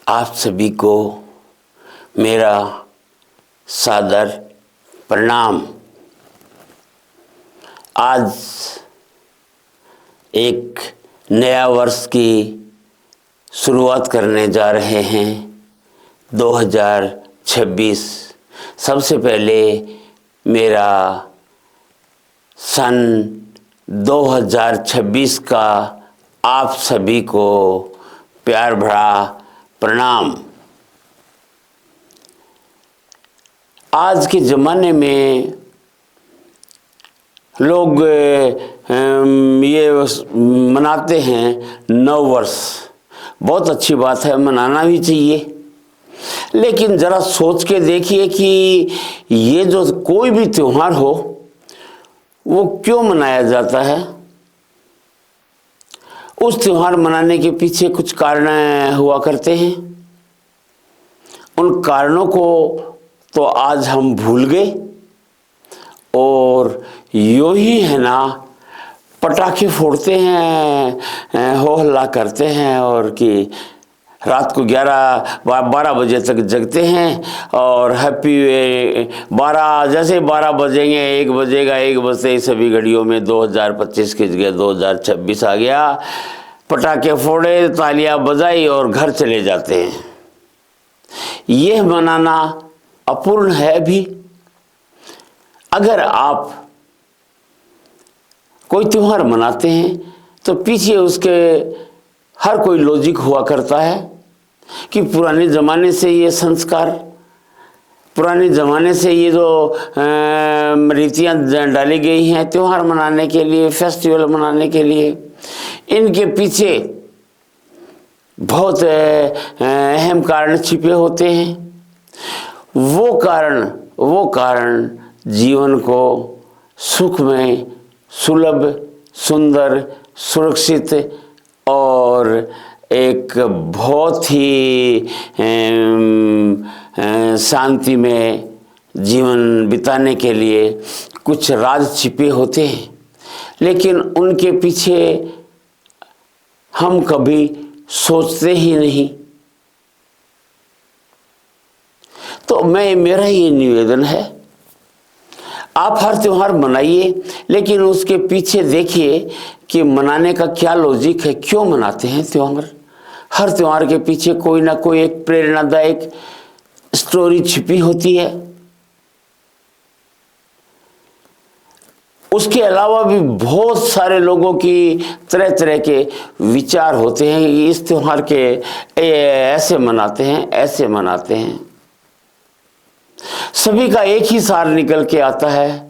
आप सभी को मेरा सादर प्रणाम। आज एक नया वर्ष की शुरुआत करने जा रहे हैं 2026। सबसे पहले मेरा सन 2026 का आप सभी को प्यार भरा प्रणाम। आज के ज़माने में लोग ये मनाते हैं नव वर्ष। बहुत अच्छी बात है, मनाना भी चाहिए, लेकिन ज़रा सोच के देखिए कि ये जो कोई भी त्यौहार हो वो क्यों मनाया जाता है। उस त्यौहार मनाने के पीछे कुछ कारण हुआ करते हैं। उन कारणों को तो आज हम भूल गए और यूं ही है ना, पटाखे फोड़ते हैं, हो हल्ला करते हैं और कि रात को 11-12 बजे तक जगते हैं और हैप्पी 12 जैसे 12 बजेंगे 1 बजेगा, 1 बजते ही सभी घड़ियों में 2025 की जगह 2026 आ गया। पटाखे फोड़े, तालियां बजाई और घर चले जाते हैं। यह मनाना अपूर्ण है भी। अगर आप कोई त्यौहार मनाते हैं तो पीछे उसके हर कोई लॉजिक हुआ करता है कि पुराने ज़माने से ये संस्कार, पुराने ज़माने से ये जो रीतियाँ डाली गई हैं त्यौहार मनाने के लिए, फेस्टिवल मनाने के लिए, इनके पीछे बहुत अहम कारण छिपे होते हैं। वो कारण जीवन को सुखमय, सुलभ, सुंदर, सुरक्षित और एक बहुत ही शांति में जीवन बिताने के लिए कुछ राज छिपे होते हैं, लेकिन उनके पीछे हम कभी सोचते ही नहीं। तो मेरा ये निवेदन है, आप हर त्यौहार मनाइए, लेकिन उसके पीछे देखिए कि मनाने का क्या लॉजिक है, क्यों मनाते हैं त्यौहार। हर त्यौहार के पीछे कोई ना कोई एक प्रेरणादायक स्टोरी छिपी होती है। उसके अलावा भी बहुत सारे लोगों की तरह तरह के विचार होते हैं कि इस त्यौहार के ऐसे मनाते हैं, ऐसे मनाते हैं। सभी का एक ही सार निकल के आता है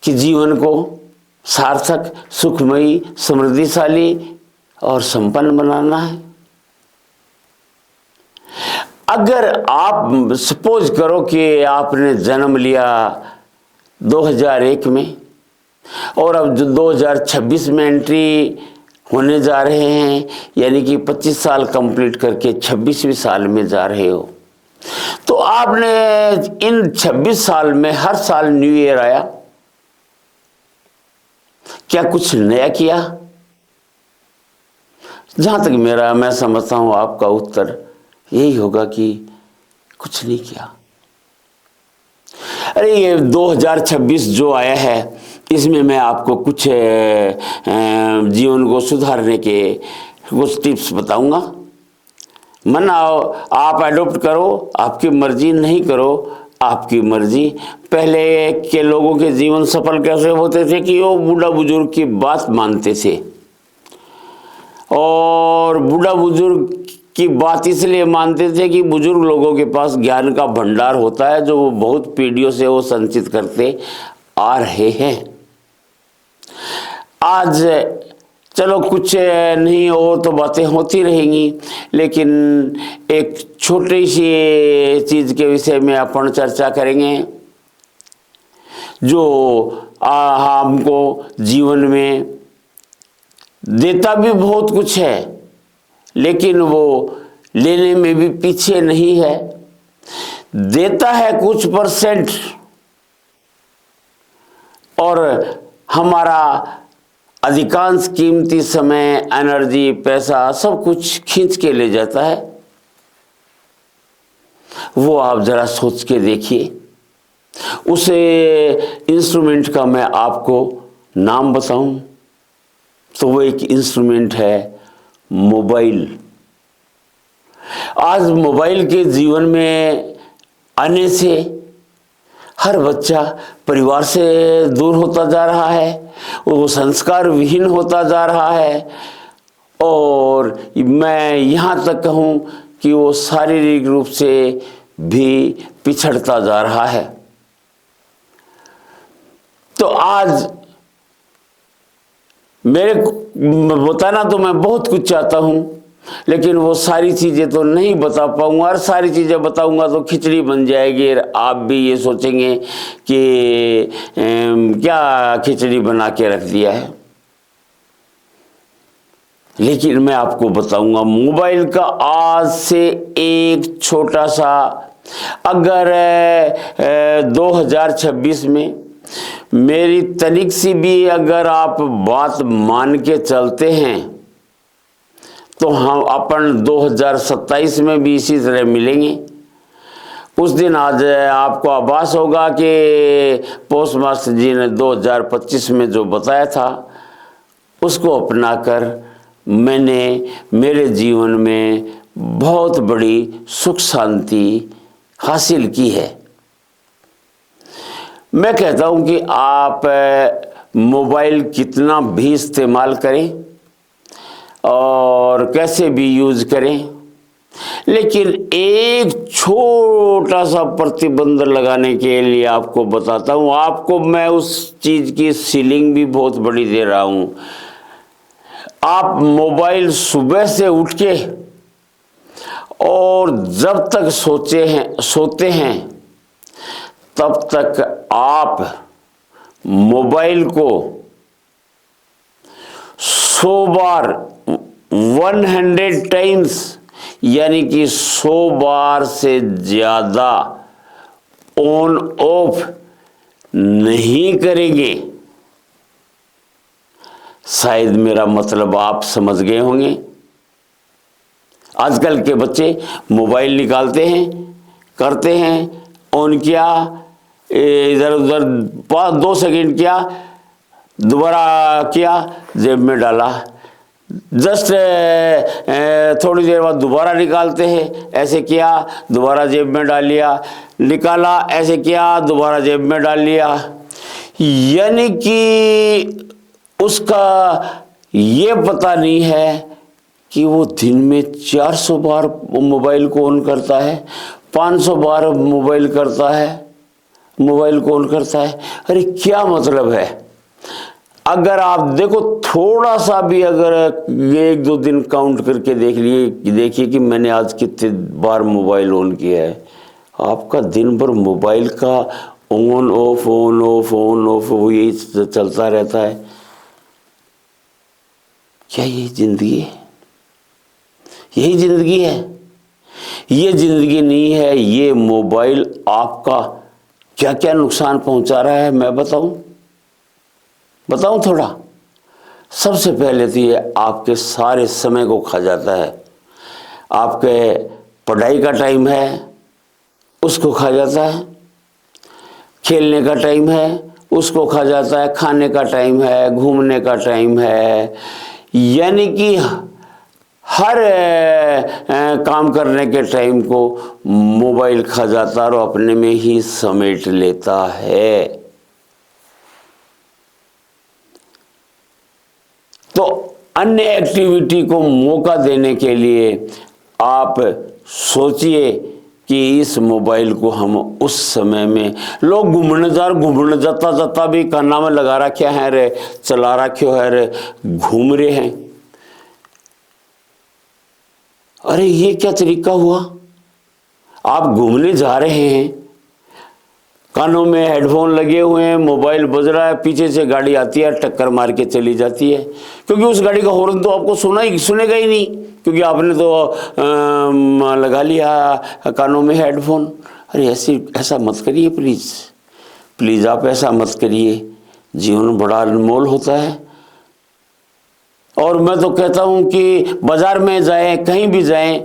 कि जीवन को सार्थक, सुखमयी, समृद्धिशाली और संपन्न बनाना है। अगर आप सपोज करो कि आपने जन्म लिया 2001 में और अब 2026 में एंट्री होने जा रहे हैं, यानी कि 25 साल कंप्लीट करके 26वें साल में जा रहे हो, तो आपने इन 26 साल में हर साल न्यू ईयर आया, क्या कुछ नया किया? जहां तक मैं समझता हूं आपका उत्तर यही होगा कि कुछ नहीं किया। अरे ये 2026 जो आया है, इसमें मैं आपको कुछ जीवन को सुधारने के कुछ टिप्स बताऊंगा। मनाओ, आप एडॉप्ट करो, आपकी मर्जी, नहीं करो आपकी मर्जी। पहले के लोगों के जीवन सफल कैसे होते थे कि वो बूढ़ा बुजुर्ग की बात मानते थे, और बूढ़ा बुजुर्ग की बात इसलिए मानते थे कि बुजुर्ग लोगों के पास ज्ञान का भंडार होता है जो वो बहुत पीढ़ियों से वो संचित करते आ रहे हैं। आज चलो कुछ नहीं, और तो बातें होती रहेंगी, लेकिन एक छोटी सी चीज़ के विषय में अपन चर्चा करेंगे जो हमको जीवन में देता भी बहुत कुछ है, लेकिन वो लेने में भी पीछे नहीं है। देता है कुछ % और हमारा अधिकांश कीमती समय, एनर्जी, पैसा सब कुछ खींच के ले जाता है। वो आप ज़रा सोच के देखिए। उस इंस्ट्रूमेंट का मैं आपको नाम बताऊं तो वो एक इंस्ट्रूमेंट है मोबाइल। आज मोबाइल के जीवन में आने से हर बच्चा परिवार से दूर होता जा रहा है, वो संस्कार विहीन होता जा रहा है, और मैं यहाँ तक कहूँ कि वो शारीरिक रूप से भी पिछड़ता जा रहा है। तो आज मेरे बताना तो मैं बहुत कुछ चाहता हूँ, लेकिन वो सारी चीज़ें तो नहीं बता पाऊंगा, और सारी चीज़ें बताऊंगा तो खिचड़ी बन जाएगी। आप भी ये सोचेंगे कि क्या खिचड़ी बना के रख दिया है। लेकिन मैं आपको बताऊंगा, मोबाइल का आज से एक छोटा सा, अगर 2026 में मेरी तनिक सी भी अगर आप बात मान के चलते हैं तो हम अपन 2027 में भी इसी तरह मिलेंगे। उस दिन आज आपको आभास होगा कि पोस्ट मास्टर जी ने 2025 में जो बताया था उसको अपनाकर मैंने मेरे जीवन में बहुत बड़ी सुख शांति हासिल की है। मैं कहता हूं कि आप मोबाइल कितना भी इस्तेमाल करें और कैसे भी यूज करें, लेकिन एक छोटा सा प्रतिबंध लगाने के लिए आपको बताता हूं। आपको मैं उस चीज की सीलिंग भी बहुत बड़ी दे रहा हूं। आप मोबाइल सुबह से उठ के और जब तक सोते हैं तब तक आप मोबाइल को 100 बार 100 टाइम्स यानी कि 100 बार से ज्यादा ऑन ऑफ नहीं करेंगे। शायद मेरा मतलब आप समझ गए होंगे। आजकल के बच्चे मोबाइल निकालते हैं, करते हैं ऑन किया, इधर उधर 2 सेकंड किया, दोबारा किया, जेब में डाला, जस्ट थोड़ी देर बाद दोबारा निकालते हैं, ऐसे किया, दोबारा जेब में डाल लिया, निकाला, ऐसे किया, दोबारा जेब में डाल लिया। यानी कि उसका ये पता नहीं है कि वो दिन में 400 बार मोबाइल को ऑन करता है, 500 बार मोबाइल को ऑन करता है। अरे क्या मतलब है? अगर आप देखो, थोड़ा सा भी अगर 1-2 दिन काउंट करके देखिए कि मैंने आज कितने बार मोबाइल ऑन किया है। आपका दिन भर मोबाइल का ऑन ऑफ वो यही चलता रहता है। क्या यही जिंदगी है? यही जिंदगी है? ये जिंदगी नहीं है। ये मोबाइल आपका क्या क्या नुकसान पहुंचा रहा है मैं बताऊं थोड़ा। सबसे पहले तो ये आपके सारे समय को खा जाता है। आपके पढ़ाई का टाइम है उसको खा जाता है, खेलने का टाइम है उसको खा जाता है, खाने का टाइम है, घूमने का टाइम है, यानी कि हर काम करने के टाइम को मोबाइल खा जाता और अपने में ही समेट लेता है। तो अन्य एक्टिविटी को मौका देने के लिए आप सोचिए कि इस मोबाइल को हम उस समय में, लोग घूमने जाता भी काना में लगा रखे हैं रे, चला रखे है रे, घूम रहे हैं। अरे ये क्या तरीका हुआ? आप घूमने जा रहे हैं, कानों में हेडफोन लगे हुए हैं, मोबाइल बज रहा है, पीछे से गाड़ी आती है, टक्कर मार के चली जाती है, क्योंकि उस गाड़ी का हॉर्न तो आपको सुनेगा ही नहीं, क्योंकि आपने तो लगा लिया कानों में हेडफोन। अरे ऐसा मत करिए प्लीज़ आप ऐसा मत करिए। जीवन बड़ा अनमोल होता है। और मैं तो कहता हूँ कि बाजार में जाएं, कहीं भी जाएं,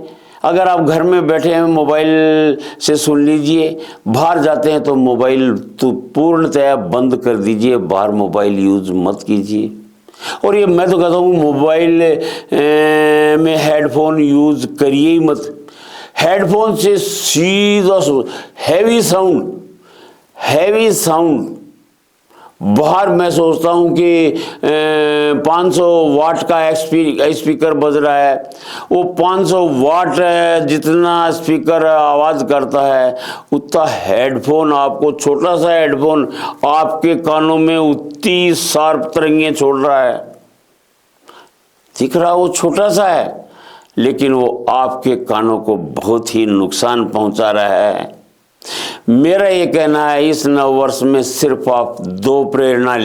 अगर आप घर में बैठे हैं मोबाइल से सुन लीजिए, बाहर जाते हैं तो मोबाइल तो पूर्णतया बंद कर दीजिए, बाहर मोबाइल यूज़ मत कीजिए। और ये मैं तो कहता हूँ मोबाइल में हेडफोन यूज़ करिए ही मत। हेडफोन से सीधा हैवी साउंड बाहर मैं सोचता हूँ कि 500 वाट का स्पीकर बज रहा है, वो 500 वाट जितना स्पीकर आवाज़ करता है उतना हेडफोन आपको, छोटा सा हेडफोन आपके कानों में उतनी शार्प तरंगें छोड़ रहा है। दिख रहा वो छोटा सा है, लेकिन वो आपके कानों को बहुत ही नुकसान पहुंचा रहा है। मेरा ये कहना है इस नव वर्ष में सिर्फ आप दो प्रेरणा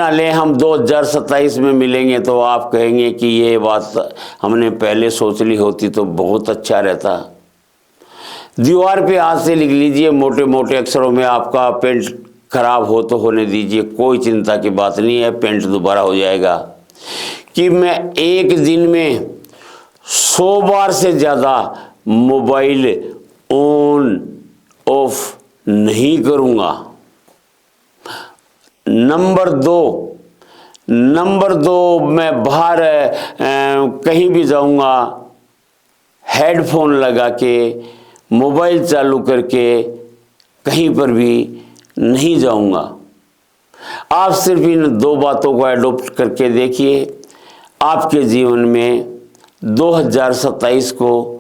लें। हम 2027 में मिलेंगे तो आप कहेंगे कि ये बात हमने पहले सोच ली होती तो बहुत अच्छा रहता। दीवार पे हाथ से लिख लीजिए मोटे मोटे अक्षरों में। आपका पेंट खराब हो तो होने दीजिए, कोई चिंता की बात नहीं है, पेंट दोबारा हो जाएगा। कि मैं एक दिन में 100 बार से ज़्यादा मोबाइल ऑन ऑफ नहीं करूँगा। नंबर दो मैं बाहर कहीं भी जाऊँगा हेडफोन लगा के, मोबाइल चालू करके कहीं पर भी नहीं जाऊँगा। आप सिर्फ इन 2 बातों को अडॉप्ट करके देखिए, आपके जीवन में 2027 को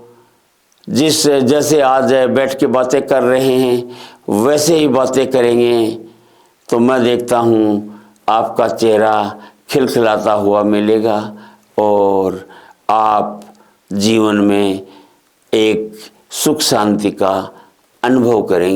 जैसे आज बैठ के बातें कर रहे हैं वैसे ही बातें करेंगे तो मैं देखता हूँ आपका चेहरा खिलखिलाता हुआ मिलेगा और आप जीवन में एक सुख शांति का अनुभव करेंगे।